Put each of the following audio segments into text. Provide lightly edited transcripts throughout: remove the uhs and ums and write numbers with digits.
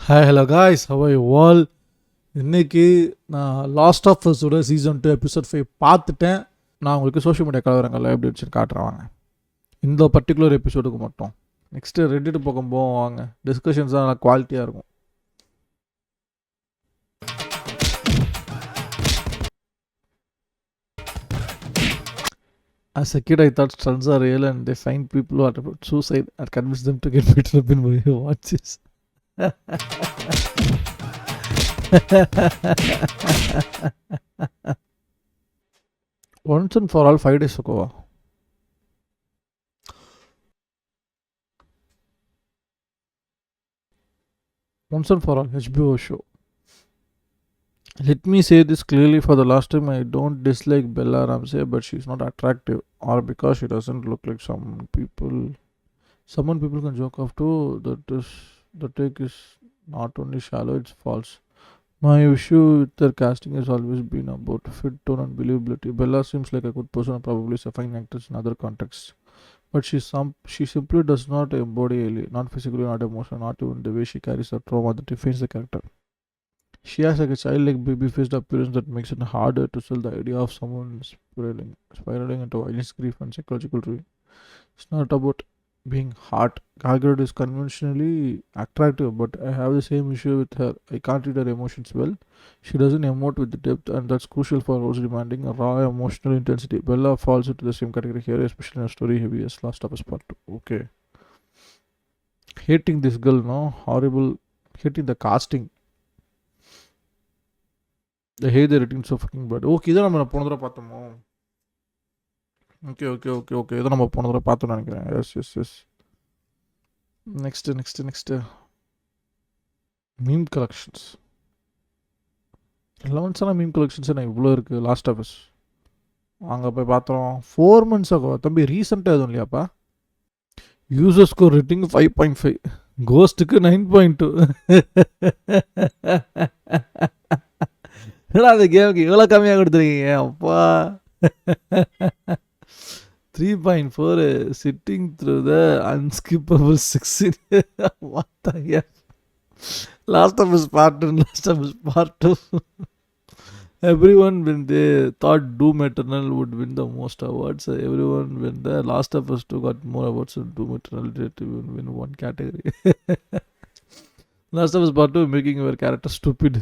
Hi hello guys, how are you all? இன்றைக்கி நான் last of அஸோட season 2 episode 5 பார்த்துட்டேன். நான் உங்களுக்கு சோஷியல் மீடியா கலவரங்கள் எப்படி வச்சுன்னு காட்டுறேன் வாங்க. இந்த பர்டிகுலர் எபிசோடுக்கு மட்டும். நெக்ஸ்ட்டு ரெடிட்டு போகும்போது வாங்க, டிஸ்கஷன்ஸ் தான் நல்லா குவாலிட்டியாக இருக்கும். As a kid, I thought stunts are real and they find people who are about suicide and convince them to get better up in movie. Watch this. Once and for all 5 days ago. Once and for all HBO show. Let me say this clearly for the last time. I don't dislike Bella Ramsey, but she's not attractive, or because she doesn't look like someone people can joke off to. The take is not only shallow, it's false. My issue with their casting has always been about fit tone and believability. Bella seems like a good person and probably is a fine actress in other contexts, but she simply does not embody Ellie, not physically, not emotionally, not even the way she carries the trauma that defines the character. She has like a childlike baby-faced appearance that makes it harder to sell the idea of someone spiraling into violence, grief, and psychological ruin. It's not about being hot. Gargard is conventionally attractive, but I have the same issue with her. I can't read her emotions well. She doesn't emote with the depth, and that's crucial for roles demanding a raw emotional intensity. Bella falls into the same category here, especially in a story heavy as Last of Us Part 2. Okay. Hating this girl, no? Horrible. Hating the casting. The hey the written so fucking bad. Okay, இதை நம்ம போன தடவை பார்த்தோமோ? Okay இதை நம்ம போன தடவை பார்த்தோம்னு நினைக்கிறேன். Yes next meme collections. ரெலவன்ஸான மீம் கலெக்ஷன்ஸ் என்ன இவ்வளோ இருக்குது? லாஸ்ட் ஆஃப் அஸ் அங்கே போய் பார்த்தோம் 4 months ஆகும். தம்பி ரீசெண்டாக எதுவும் இல்லையாப்பா? யூசர் ஸ்கோர் ரேட்டிங் 5.5, கோஸ்ட்டுக்கு 9.2. அந்த கேமுக்கு இவ்வளோ கம்மியாக கொடுத்துருக்கீங்க அப்பா. 3.4 sitting through the unskippable 16. Last of Us Part 2. Everyone when they thought Doom Eternal would win the most awards, everyone when the Last of Us 2 got more awards, and Doom Eternal did even win one category. Last of Us Part 2 making your character stupid.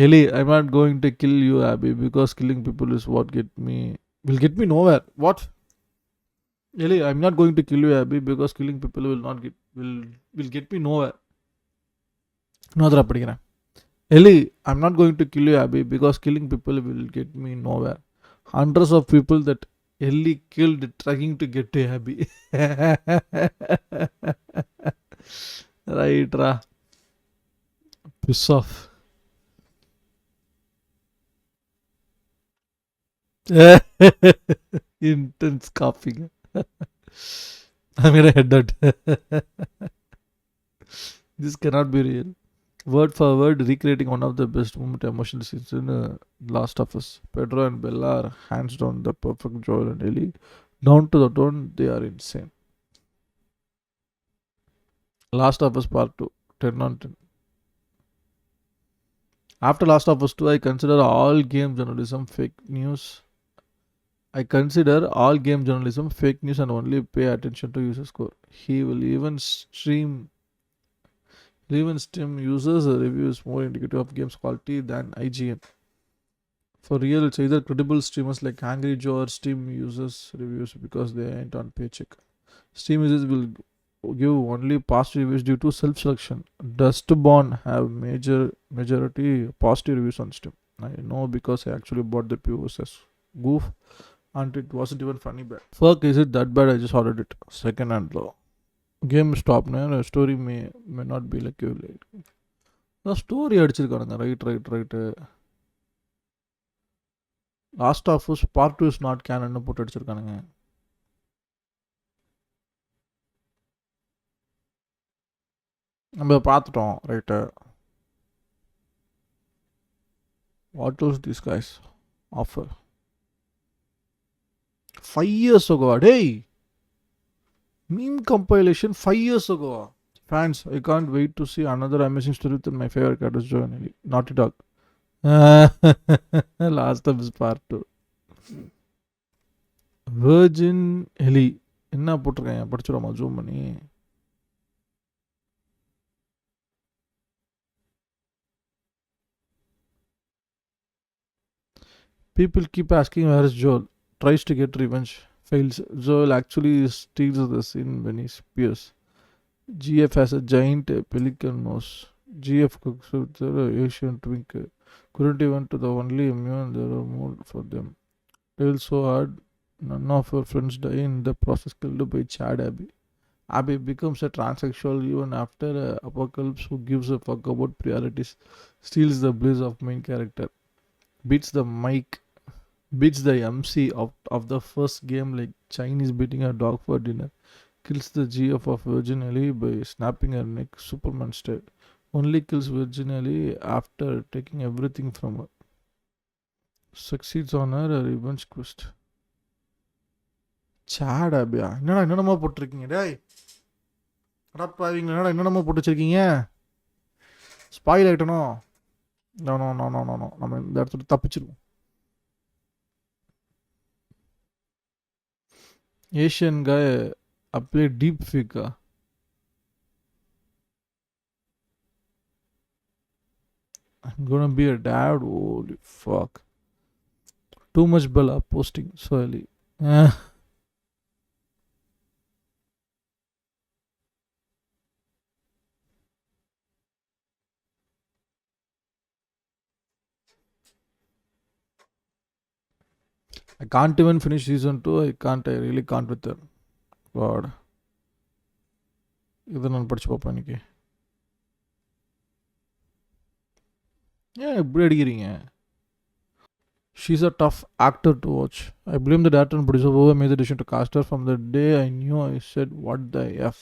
Ellie, I'm not going to kill you, Abby, because killing people is what will get me nowhere. What? Ellie, I'm not going to kill you, Abby, because killing people will get me nowhere. Another படிக்கிறேன். Ellie, I'm not going to kill you, Abby, because killing people will get me nowhere. Hundreds of people that Ellie killed trying to get to Abby. Right, ra. Piss off. Intense coughing. I'm gonna head that. This cannot be real. Word for word, recreating one of the best moment emotional scenes in Last of Us. Pedro and Bella are hands down the perfect Joel and Ellie. Down to the tone, they are insane. Last of Us Part 2, 10 on 10. After Last of Us 2, I consider all game journalism fake news and only pay attention to user score. He will even stream users' reviews more indicative of games quality than IGN. For real, it's either credible streamers like Angry Joe or Steam users' reviews because they ain't on paycheck. Steam users will give only positive reviews due to self-selection. Dustborn have majority positive reviews on Steam. I know because I actually bought the POSS goof and it wasn't even funny bad. Fuck, is it that bad? I just ordered it second hand low. Game stop now. Story may not be like you like. The story அடிச்சிருக்கானுங்க. Right. Last of Us Part 2 is not canon போட்டு அடிச்சிருக்கானுங்க. நம்ம பார்த்துட்டோம். Right. What else these guys offer? 5 years ago, hey! Meme compilation 5 years ago. Fans, I can't wait to see another amazing story with my favorite character, Joe and Ellie. Naughty Dog. Last of his part 2. Virgin Ellie. என்ன போட்டிருக்கேன் படிச்சிடுமா zoom பண்ணி. People keep asking where is Joel. Tries to get revenge. Fails. Joel actually steals the scene when he spears. GF has a giant pelican nose. GF cooks with the Asian twink. Couldn't even to the only immune there are more for them. Tale so hard, none of her friends die in the process killed by Chad Abby. Abby becomes a transsexual even after Apocalypse, who gives a fuck about priorities, steals the bliss of main character, beats the mic, beats the MC of the first game like Chinese beating a dog for dinner, kills the GF of Virgin Ellie by snapping her neck Superman style, only kills Virgin Ellie after taking everything from her, succeeds on her revenge quest. சாட் ஆபியா என்னென்னமோ போட்டிருக்கீங்க டேய் அடப்பாவீங்க என்னென்னமோ போட்டு வச்சிருக்கீங்க spoil ஆகிட்டணும். No no no no no no நம்ம இந்த இடத்துல தப்பிச்சிருவோம். ஏஷியன் காய் அப்படியே டீப் ஃபேக்கா. I'm gonna be a dad. Holy fuck. Too much Bella posting so early. I can't even finish season 2. I really can't with her. God. இதை நான் படிச்சு பார்ப்பேன் இன்னைக்கு. ஏன் இப்படி அடிக்கிறீங்க? She's a tough actor to watch. I blame the director and producer who made the decision to cast her. From the day I knew, I said, what the F?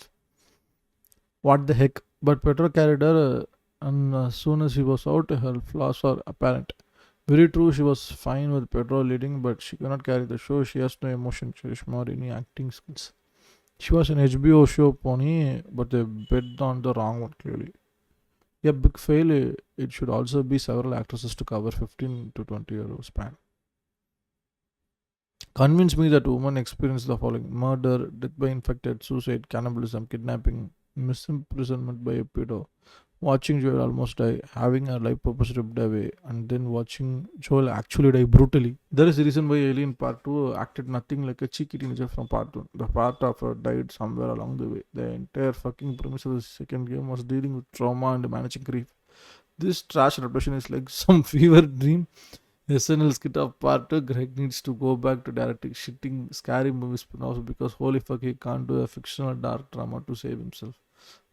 What the heck? But Petro carried her, and as soon as she was out, her flaws are apparent. Very true, she was fine with Pedro leading, but she cannot carry the show. She has no emotion, charisma, or any acting skills. She was an HBO show pony, but they bet on the wrong one clearly. A big fail. It should also be several actresses to cover 15 to 20 year span. Convince me that women experience the following: murder, death by infected, suicide, cannibalism, kidnapping, misimprisonment by a pedo, watching Joel almost die, having her life purpose ripped away, and then watching Joel actually die brutally. There is a reason why Alien Part 2 acted nothing like a cheeky teenager from Part 1. The part of her died somewhere along the way. The entire fucking premise of the second game was dealing with trauma and managing grief. This trash adaptation is like some fever dream. SNL skit of Part 2. Greg needs to go back to directing shitting scary movie spin-offs because holy fuck he can't do a fictional dark drama to save himself.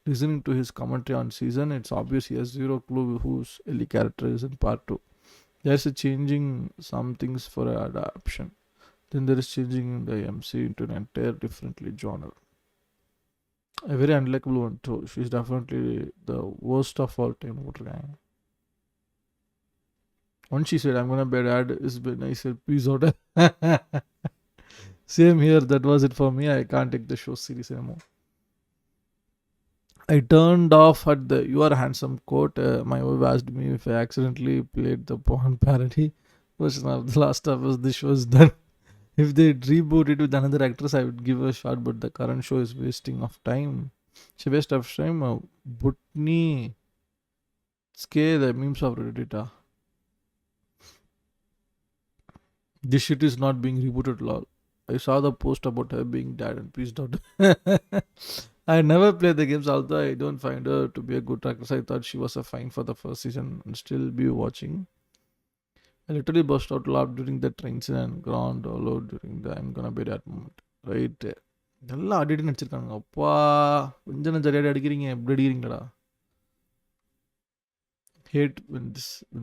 Listening to his commentary on season, it's obvious he has zero clue whose Ellie character is in Part 2. There's a changing some things for adaptation. Then there is changing the MC into an entire differently genre. A very unlikable one too. She's definitely the worst of all time. Once she said, I'm gonna be a dad, it's been nice. Peace out. Same here, that was it for me. I can't take the show serious anymore. I turned off at the "You are handsome" quote. My wife asked me if I accidentally played the porn parody version of The Last of Us. This was done. If they reboot it with another actress, I would give a shot, but the current show is wasting of time. It's a waste of time. Butney. Scare the memes of Reddit. This shit is not being rebooted, lol. I saw the post about her being dead and peaced out. I never played the games, although I don't find her to be a good actress. I thought she was a fine for the first season and still be watching. I literally burst out loud during the train scene and ground all out during the I'm gonna be that moment. Right? நல்லா அடிட்டு நடிச்சிருக்காங்க. அப்பா கொஞ்சம் சரியாடி அடிக்கிறீங்க, எப்படி அடிக்கிறீங்களா? Hate when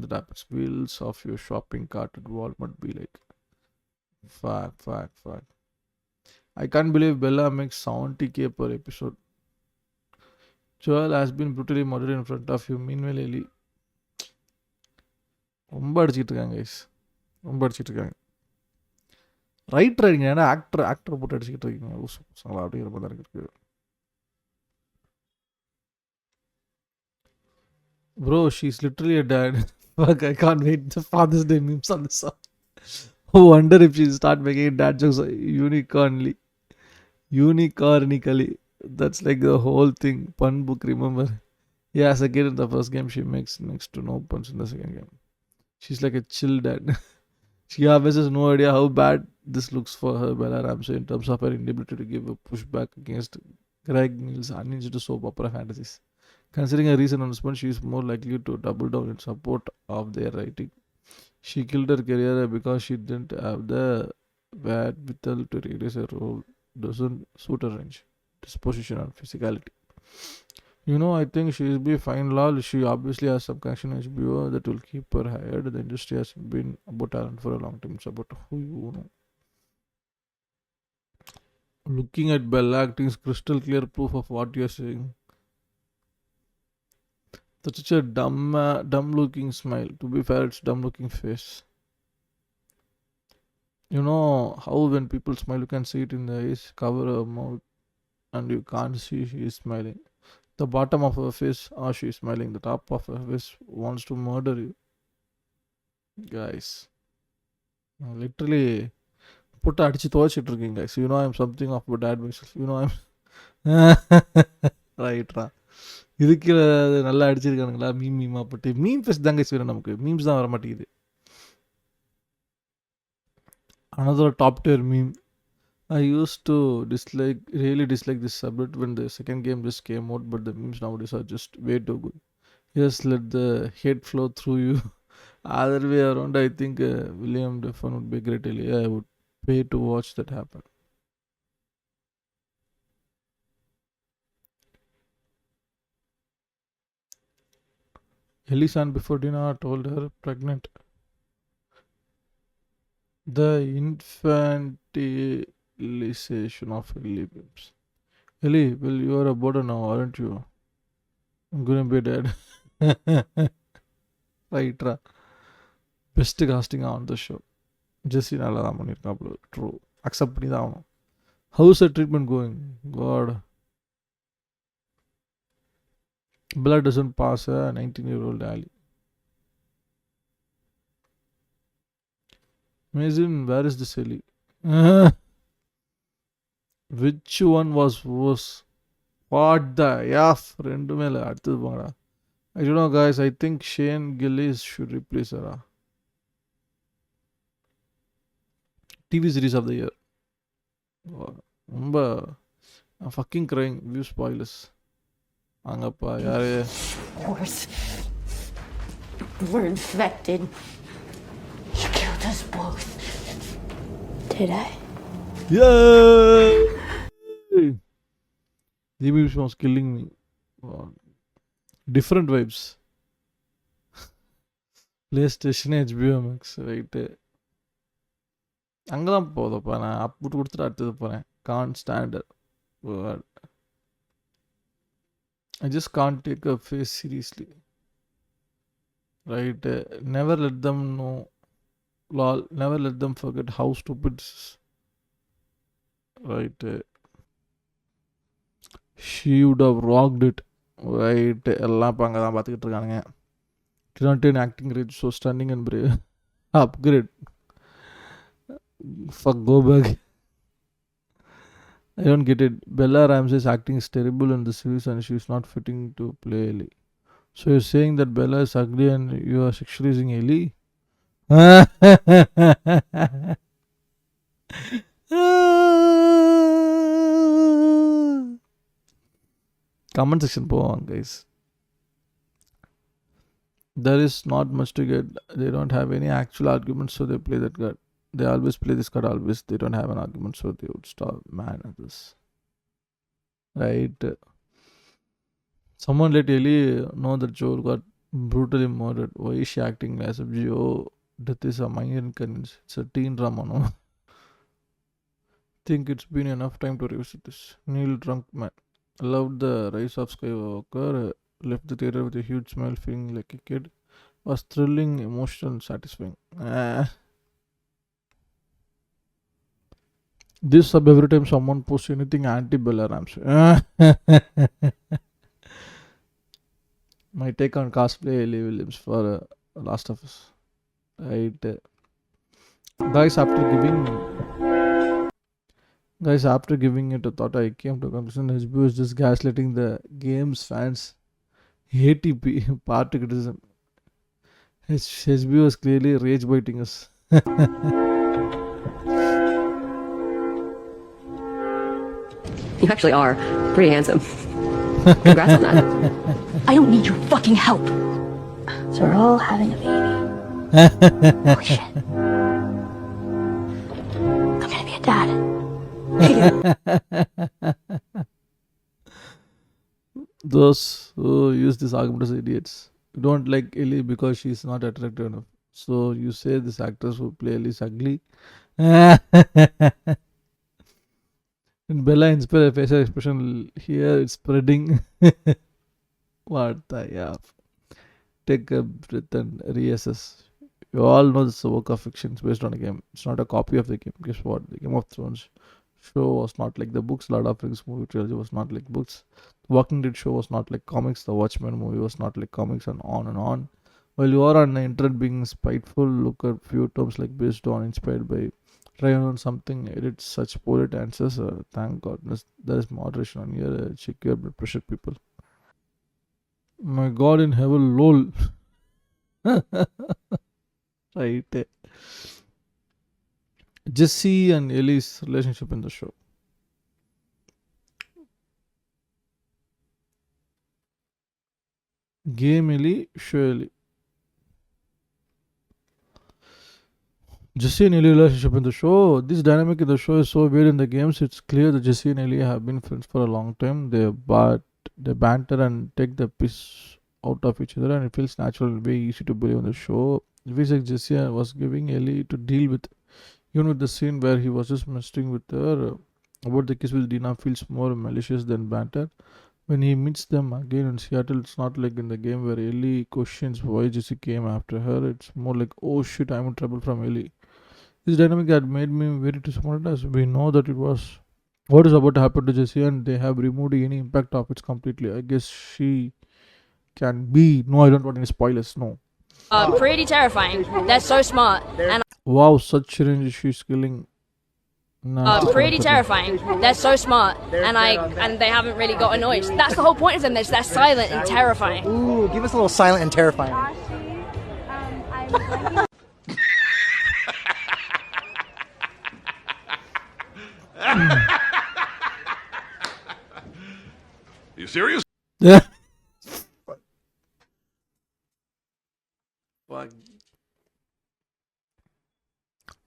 that happens. Wheels of your shopping cart at Walmart be like, fuck. I can't believe Bella makes 70k per episode. Joel has been brutally murdered in front of you. Meanwhile, Ellie. ரொம்ப அடிச்சுட்டு இருக்காங்க guys, ரொம்ப அடிச்சுட்டு இருக்காங்க. Writer அடிங்க, ஏன்னா actor போட்டு அடிச்சுக்கிட்டு இருக்கீங்க அப்படிங்கிற மாதிரி தான் இருக்கு. Bro, she's literally a dad. Fuck, I can't wait. The Father's Day memes on the song. Wonder if she start making dad jokes unicornly. Unicornically. That's like the whole thing. Pun book, remember? Yeah, as a kid in the first game, she makes next to no puns in the second game. She's like a chill dad. She obviously has no idea how bad this looks for her, Bella Ramsey, in terms of her inability to give a pushback against Greg Neal's unhinged soap opera fantasies. Considering her recent announcement, she is more likely to double down in support of their writing. She killed her career because she didn't have the wherewithal to realize her role doesn't suit her range, disposition, and physicality. I think she'll be fine, lol. She obviously has some connection to HBO that will keep her hired. The industry has been about talent for a long time. It's about who you know. Looking at Bella acting is crystal clear proof of what you're saying. That's such a dumb looking smile. To be fair, it's dumb looking face. You know how when people smile, you can see it in the eyes, cover her mouth, and you can't see she is smiling. The bottom of her face, she is smiling. The top of her face wants to murder you. Guys, literally put அடிச்சு துவைச்சிட்டு இருக்கீங்க guys. I'm something of a dad myself. I'm ரைட்ரா. இதுக்கு நல்லா அடிச்சிருக்கானுங்களா மீமா போட்டு meme fest தாங்க வேணும் நமக்கு. Memes தான் வர மாட்டேங்குது. Another top tier meme. I used to really dislike this subject when the second game just came out, but the memes nowadays are just way too good. Just let the hate flow through you. Other way around, I think William Dafoe would be great. I would pay to watch that happen. Ellie-san before dinner told her pregnant. The infantilization of Ellie memes. Ellie, well, you are a boarder now, aren't you? I'm gonna be dead. Right, best casting on the show. Jesse நல்லா தான் பண்ணியிருக்காப்ல. True. Accept பண்ணி தான் ஆகணும். How's the treatment going? God. Blood doesn't pass a 19-year-old Ali. Amazing, where is this Ellie? Which one was worse? What the F? ரெண்டுமே இல்லை, அடுத்தது போங்கடா. I don't know guys, I think Shane Gillis should replace her. TV series of the year. ரொம்ப I'm fucking crying. View spoilers. அங்கப்பா யாரு? Worse. We're infected. You killed us both. Did I? Yeah! The movie was killing me. Different vibes. PlayStation, HBO Max, right? அங்கதான் போதப்பா, நான் அப்புட்டு கொடுத்துட்டு அடுத்தது போகிறேன். Can't stand it. I just can't take a face seriously. Right? Never let them know. Lol, never let them forget how stupid this is. Right? She would have rocked it. Right? எல்லாம் இப்போ அங்கே தான் பார்த்துக்கிட்டு இருக்கானுங்க. Trenton acting rich, so stunning and brave. Upgrade. Fuck, go back. I don't get it. Bella Ramsey's acting is terrible in the series and she's not fitting to play Ellie. So you're saying that Bella is ugly and you are sexualizing Ellie? Comment section போவாங்க guys. There is not much to get. They don't have any actual arguments, so they play that card. They always play this card, always. They don't have an argument, so they would stop. Man, this. Right? Someone let Ellie know that Joel got brutally murdered. Why is she acting as if Joe death is a minor inconvenience? It's a teen drama, no? Think it's been enough time to revisit this. Neil Drunkman loved the rise of Skywalker. Left the theater with a huge smile, feeling like a kid. Was thrilling, emotional, and satisfying. This sub every time someone posts anything anti Bella Ramsey. My take on cosplay Ellie Williams for Last of Us. Right, guys. After giving it a thought, I came to a conclusion. HBO is just gaslighting the game's fans. ATP party criticism. HBO is clearly rage biting us. You actually are pretty handsome. Congrats on that. I don't need your fucking help. So we're all having a baby. Oh shit. I'm gonna be a dad. Those who use this argument as idiots. You don't like Ellie because she's not attractive enough. So you say this actress who play Ellie is ugly. And Bella inspire facial expression here it's spreading. What the F? Take a breath and reassess. You all know this is a work of fiction. It's based on a game. It's not a copy of the game. Guess what? The Game of Thrones show was not like the books. Lord of the Rings movie trilogy was not like books. The Walking Dead show was not like comics. The Watchmen movie was not like comics, and on and on. While you are on the internet being spiteful, look at few terms like based on, inspired by, try on something, edit such polite answers. Thank goodness there is moderation on here. Check your blood pressure, people. My God in heaven, lol. Right. Jesse and Ellie's relationship in the show. Game Ellie, show Ellie. Jesse and Ellie relationship in the show. This dynamic in the show is so weird in the games. It's clear that Jesse and Ellie have been friends for a long time. They banter and take the piss out of each other, and it feels natural and very easy to believe in the show. It feels like Jesse was giving Ellie to deal with. Even with the scene where he was just messing with her about the kiss with Dina feels more malicious than banter. When he meets them again in Seattle, it's not like in the game where Ellie questions why Jesse came after her. It's more like, oh shit, I'm in trouble from Ellie. This dynamic had made me very disappointed as we know that it was what is about to happen to Jesse and they have removed any impact of it completely. I guess she can be. No, I don't want any spoilers. No. Pretty terrifying. That's so smart. And Wow, such change she's killing. Nah, pretty terrifying. They're so smart. And they haven't really got annoyed. That's the whole point of them. They're silent and terrifying. Ooh, give us a little silent and terrifying. You serious? Yeah. Fuck.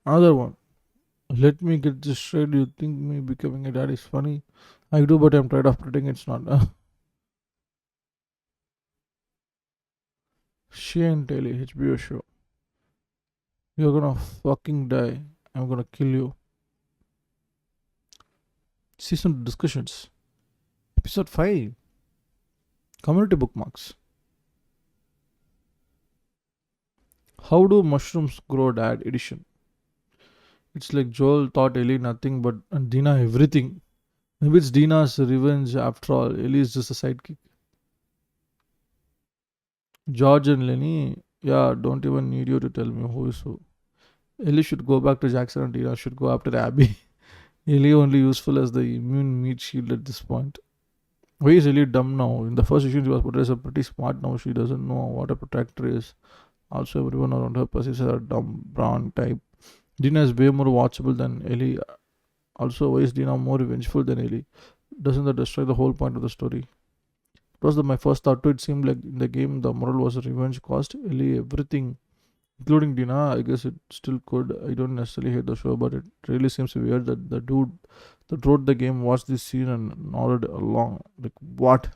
Another one. Let me get this straight. You think me becoming a dad is funny? I do, but I'm tired of pretending it's not. She and Daily HBO show. You're gonna fucking die. I'm gonna kill you. Season discussions. Episode 5. Community bookmarks. How do mushrooms grow, Dad? Edition. It's like Joel taught Ellie nothing but and Dina everything. Maybe it's Dina's revenge after all. Ellie is just a sidekick. George and Lenny, yeah, don't even need you to tell me who is who. Ellie should go back to Jackson and Dina should go after Abby. Ellie only useful as the immune meat shield at this point. Why is Ellie dumb now? In the first issue, she was portrayed as a pretty smart. Now she doesn't know what a protector is. Also, everyone around her perceives her a dumb brown type. Dina is way more watchable than Ellie. Also, why is Dina more vengeful than Ellie? Doesn't that destroy the whole point of the story? It was my first thought too. It seemed like in the game the moral was a revenge cost Ellie everything, including Dina. I guess it still could. I don't necessarily hate the show, but it really seems weird that the dude that wrote the game watched this scene and nodded along. Like, what?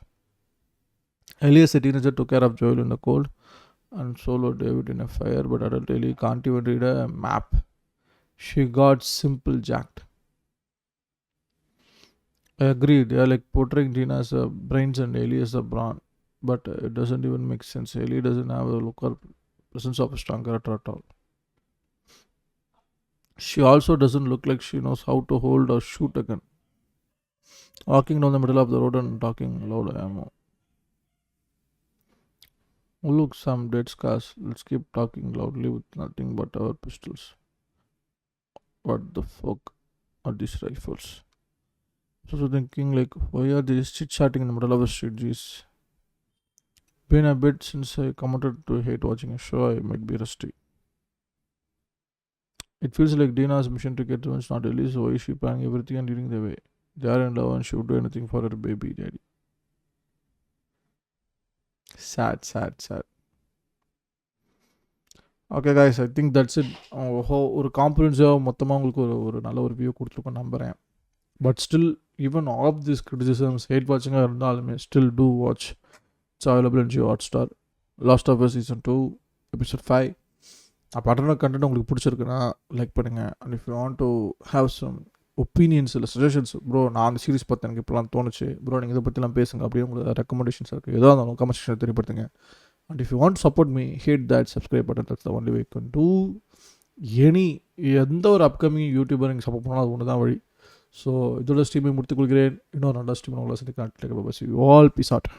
Ellie as a teenager took care of Joel in the cold and solo David in a fire, but adult Ellie can't even read a map. She got simple jacked. I agree. They are like portraying Dina as a brains and Ellie as a brawn, but it doesn't even make sense. Ellie doesn't have a look or presence of a strong character at all. She also doesn't look like she knows how to hold or shoot a gun. Walking down the middle of the road and talking loud ammo. Oh, look, some dead scars. Let's keep talking loudly with nothing but our pistols. What the fuck are these rifles? So thinking like, why are they chit chatting in the middle of the street? Jeez. Been a bit since I committed to hate watching a show. I might be rusty. It feels like Dina's mission to get revenge, not Ellie. So why is she planning everything and leading the way? They are in love and she would do anything for her baby daddy. Sad. Okay guys, I think that's it. ஒரு காம்ப்ரிஹென்சிவாக மொத்தமாக உங்களுக்கு ஒரு நல்ல ஒரு view கொடுத்துருக்கோன்னு நம்புகிறேன். But still even of this criticisms hate வாட்சிங்காக இருந்தாலுமே still to watch. It's available in Jio Hotstar. Last of season 2 episode 5. பட்டன கண்டென்ட் உங்களுக்கு பிடிச்சிருக்குன்னா லைக் பண்ணுங்கள். And if you want to have some ஒப்பீனியன்ஸ் இல்லை சஜஷன்ஸ், ப்ரோ நான் அந்த சீரிஸ் பார்த்து எனக்கு இப்போலாம் தோணுச்சு, ப்ரோ நீங்கள் இதை பற்றிலாம் பேசுங்க அப்படின்னு உங்களுக்கு ரெக்கமெண்டேஷன்ஸ் இருக்குது, எதாக இருந்தாலும் கமெண்ட் செக்ஷனில் தெரியப்படுத்துங்க. And if you want to support me, hit that subscribe button. That's the only way you can do எந்த ஒரு அப்கமிங் யூடியூபர் நீங்கள் சப்போர்ட் பண்ணால் அது ஒன்று தான் வழி. ஸோ இதோட ஸ்ட்ரீமை முடித்துக் கொள்கிறேன். இன்னொரு நல்ல ஸ்ட்ரீம் உங்களை சந்திக்கலாம். All peace out.